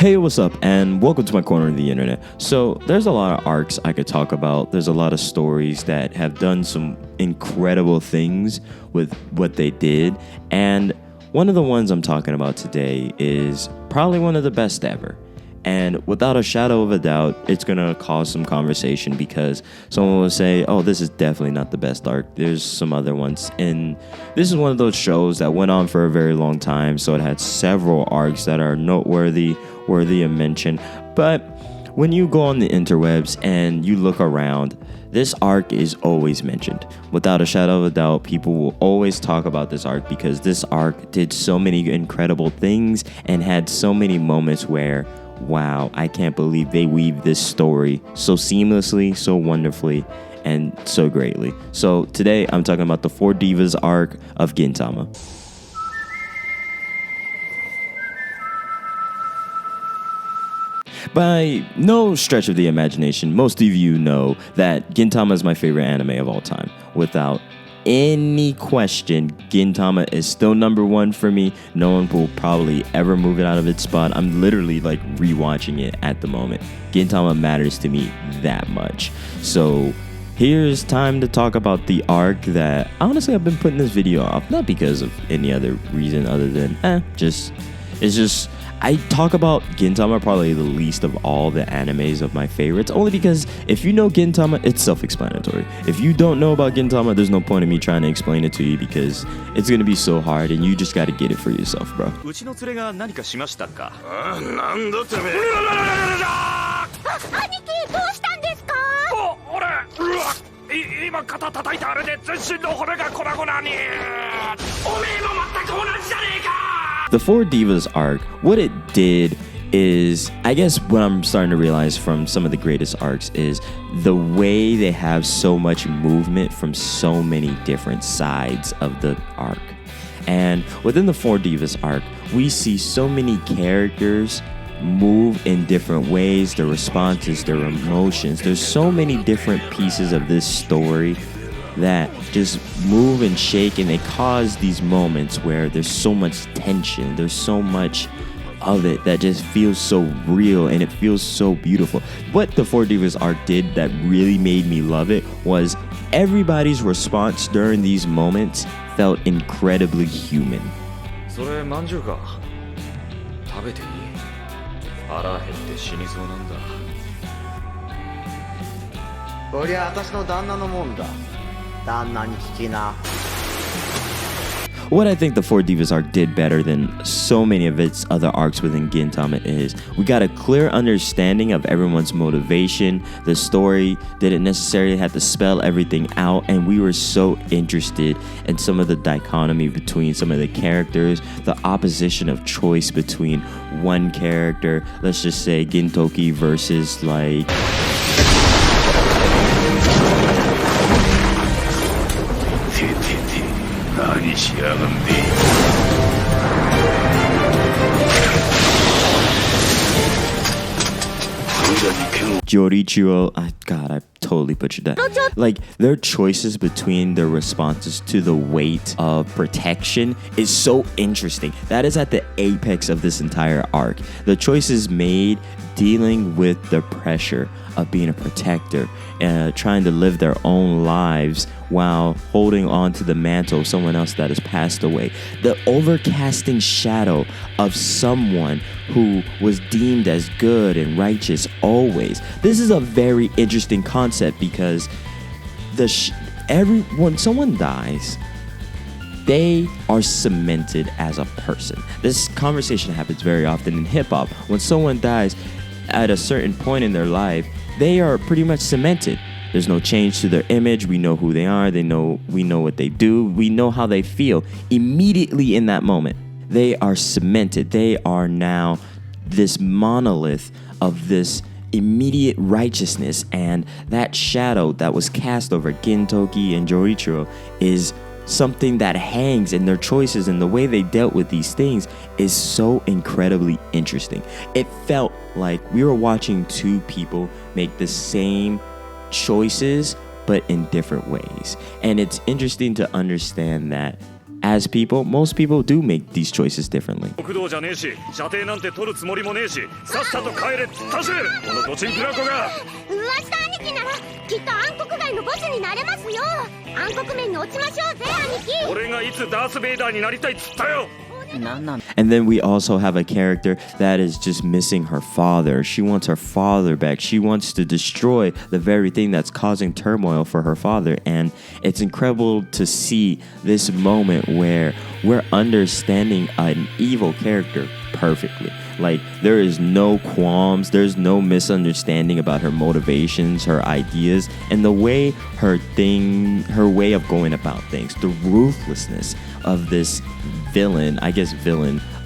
Hey, what's up, and welcome to my corner of the internet. So, there's a lot of arcs I could talk about. There's a lot of stories that have done some incredible things with what they did, and one of the ones I'm talking about today is probably one of the best ever. And without a shadow of a doubt, it's going to cause some conversation because someone will say, oh, this is definitely not the best arc. There's some other ones. And this is one of those shows that went on for a very long time. So it had several arcs that are noteworthy, worthy of mention. But when you go on the interwebs and you look around, this arc is always mentioned. Without a shadow of a doubt, people will always talk about this arc because this arc did so many incredible things and had so many moments where, wow, I can't believe they weave this story so seamlessly, so wonderfully, and so greatly. So today I'm talking about the Four Divas arc of Gintama. By no stretch of the imagination, most of you know that Gintama is my favorite anime of all time. Without any question, Gintama is still number one for me. No one will probably ever move it out of its spot. I'm literally like rewatching it at the moment. Gintama matters to me that much. So here's time to talk about the arc that honestly I've been putting this video off, not because of any other reason other than I talk about Gintama probably the least of all the animes of my favorites, only because if you know Gintama, it's self-explanatory. If you don't know about Gintama, there's no point in me trying to explain it to you because it's going to be so hard and you just got to get it for yourself, bro. The Four Divas arc, what it did is, I guess what I'm starting to realize from some of the greatest arcs is the way they have so much movement from so many different sides of the arc. And within the Four Divas arc, we see so many characters move in different ways, their responses, their emotions. There's so many different pieces of this story that just move and shake, and they cause these moments where there's so much tension, there's so much of it that just feels so real and it feels so beautiful. What the Four Divas arc did that really made me love it was everybody's response during these moments felt incredibly human. What I think the Four Divas arc did better than so many of its other arcs within Gintama is we got a clear understanding of everyone's motivation. The story didn't necessarily have to spell everything out, and we were so interested in some of the dichotomy between some of the characters, the opposition of choice between one character, let's just say Gintoki versus like Jorichiro. God, I totally butchered that. Like, their choices between their responses to the weight of protection is so interesting. That is at the apex of this entire arc. The choices made dealing with the pressure of being a protector and trying to live their own lives while holding on to the mantle of someone else that has passed away. The overcasting shadow of someone who was deemed as good and righteous always. This is a very interesting concept because when someone dies, they are cemented as a person. This conversation happens very often in hip-hop. When someone dies at a certain point in their life, they are pretty much cemented. There's no change to their image. We know who they are. We know what they do. We know how they feel immediately in that moment. They are cemented. They are now this monolith of this immediate righteousness, and that shadow that was cast over Gintoki and Jorichiro is something that hangs, and their choices and the way they dealt with these things is so incredibly interesting. It felt like we were watching two people make the same choices but in different ways. And it's interesting to understand that as people, most people do make these choices differently. 国道じゃねえし、射程なんて取るつもりもねえし、さっさと帰れって言ったぜ、このドチンピラ子が。噂兄貴ならきっと暗黒街のボスになれますよ。暗黒面に落ちましょうぜ兄貴。俺がいつダース・ベイダーになりたいっつったよ。And then we also have a character that is just missing her father. She wants her father back. She wants to destroy the very thing that's causing turmoil for her father. And it's incredible to see this moment where we're understanding an evil character perfectly. Like, there is no qualms, there's no misunderstanding about her motivations, her ideas, and the way her way of going about things, the ruthlessness of this villain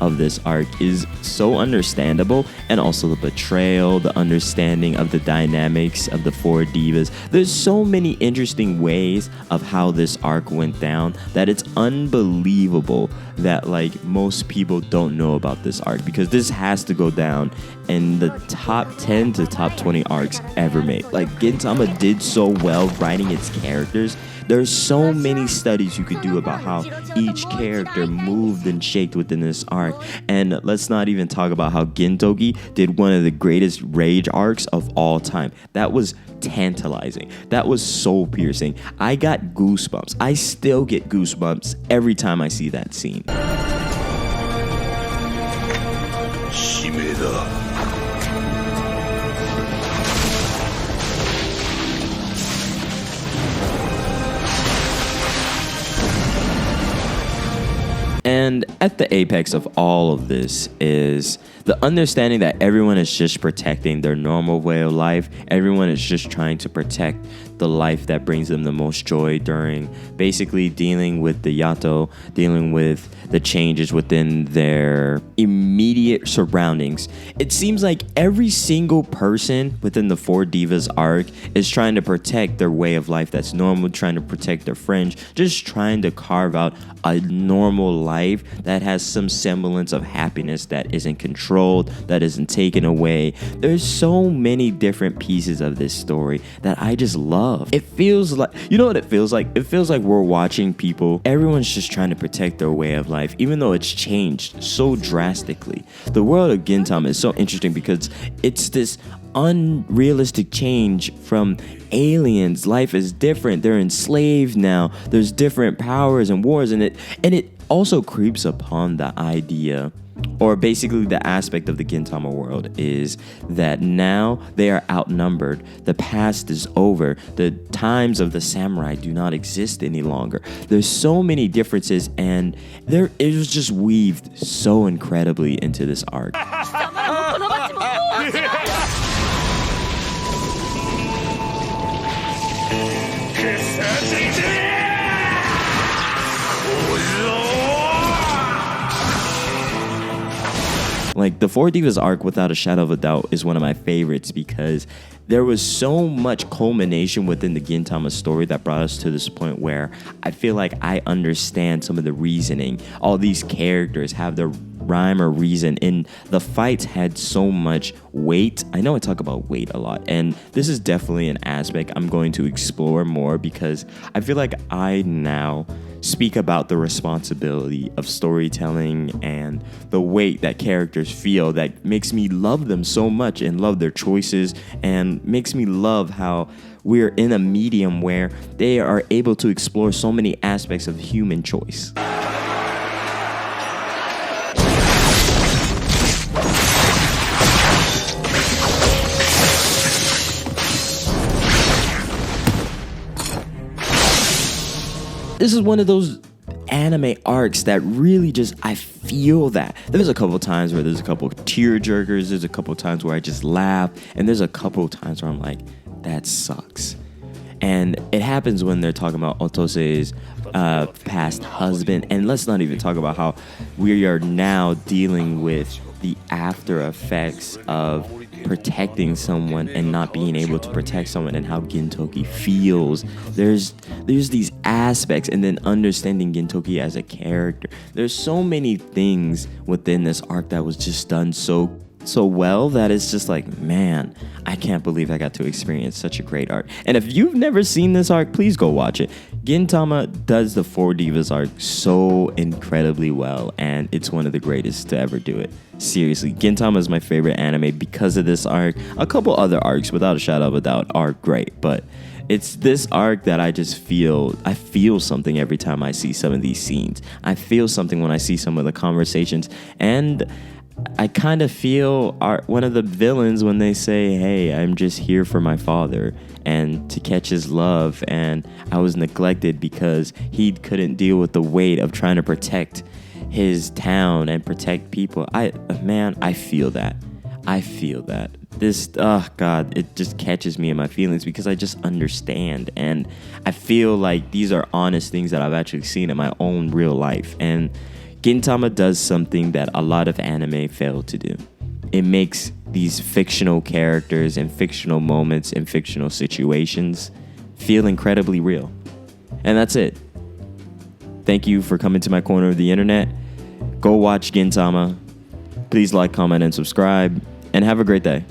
of this arc is so understandable, and also the betrayal, the understanding of the dynamics of the four divas. There's so many interesting ways of how this arc went down that it's unbelievable that like most people don't know about this arc, because this has to go down in the top 10 to top 20 arcs ever made. Like, Gintama did so well writing its characters. There's so many studies you could do about how each character moved and shaped within this arc. And let's not even talk about how Gintoki did one of the greatest rage arcs of all time. That was tantalizing. That was soul piercing. I got goosebumps. I still get goosebumps every time I see that scene. And at the apex of all of this is the understanding that everyone is just protecting their normal way of life. Everyone is just trying to protect the life that brings them the most joy during basically dealing with the Yato, dealing with the changes within their immediate surroundings. It seems like every single person within the Four Divas arc is trying to protect their way of life that's normal, trying to protect their friends, just trying to carve out a normal life that has some semblance of happiness that isn't controlled, that isn't taken away. There's so many different pieces of this story that I just love. It feels like, you know what it feels like? It feels like we're watching people, everyone's just trying to protect their way of life, even though it's changed so drastically. The world of Gintama is so interesting because it's this unrealistic change from aliens. Life is different. They're enslaved now. There's different powers and wars, and it also creeps upon the idea, or basically the aspect of the Gintama world, is that now they are outnumbered. The past is over. The times of the samurai do not exist any longer. There's so many differences, and it was just weaved so incredibly into this arc. Like, the Four Divas arc, without a shadow of a doubt, is one of my favorites because there was so much culmination within the Gintama story that brought us to this point where I feel like I understand some of the reasoning. All these characters have their rhyme or reason, and the fights had so much weight. I know I talk about weight a lot, and this is definitely an aspect I'm going to explore more because I feel like I now speak about the responsibility of storytelling and the weight that characters feel that makes me love them so much and love their choices, and makes me love how we're in a medium where they are able to explore so many aspects of human choice. This is one of those anime arcs that really just, I feel that. There's a couple times where there's a couple tear jerkers, there's a couple times where I just laugh, and there's a couple times where I'm like, that sucks. And it happens when they're talking about Otose's past husband. And let's not even talk about how we are now dealing with the after effects of protecting someone and not being able to protect someone, and how Gintoki feels. There's these aspects, and then understanding Gintoki as a character. There's so many things within this arc that was just done so so well that it's just like, man, I can't believe I got to experience such a great arc. And if you've never seen this arc, please go watch it. Gintama does the 4 Divas arc so incredibly well, and it's one of the greatest to ever do it. Seriously, Gintama is my favorite anime because of this arc. A couple other arcs, without a shadow of a doubt, are great, but it's this arc that I feel something every time I see some of these scenes. I feel something when I see some of the conversations, and I kind of feel one of the villains when they say, hey, I'm just here for my father and to catch his love, and I was neglected because he couldn't deal with the weight of trying to protect his town and protect people. I feel that. I feel that. This, oh God, it just catches me in my feelings because I just understand. And I feel like these are honest things that I've actually seen in my own real life. And Gintama does something that a lot of anime fail to do. It makes these fictional characters and fictional moments and fictional situations feel incredibly real. And that's it. Thank you for coming to my corner of the internet. Go watch Gintama. Please like, comment, and subscribe. And have a great day.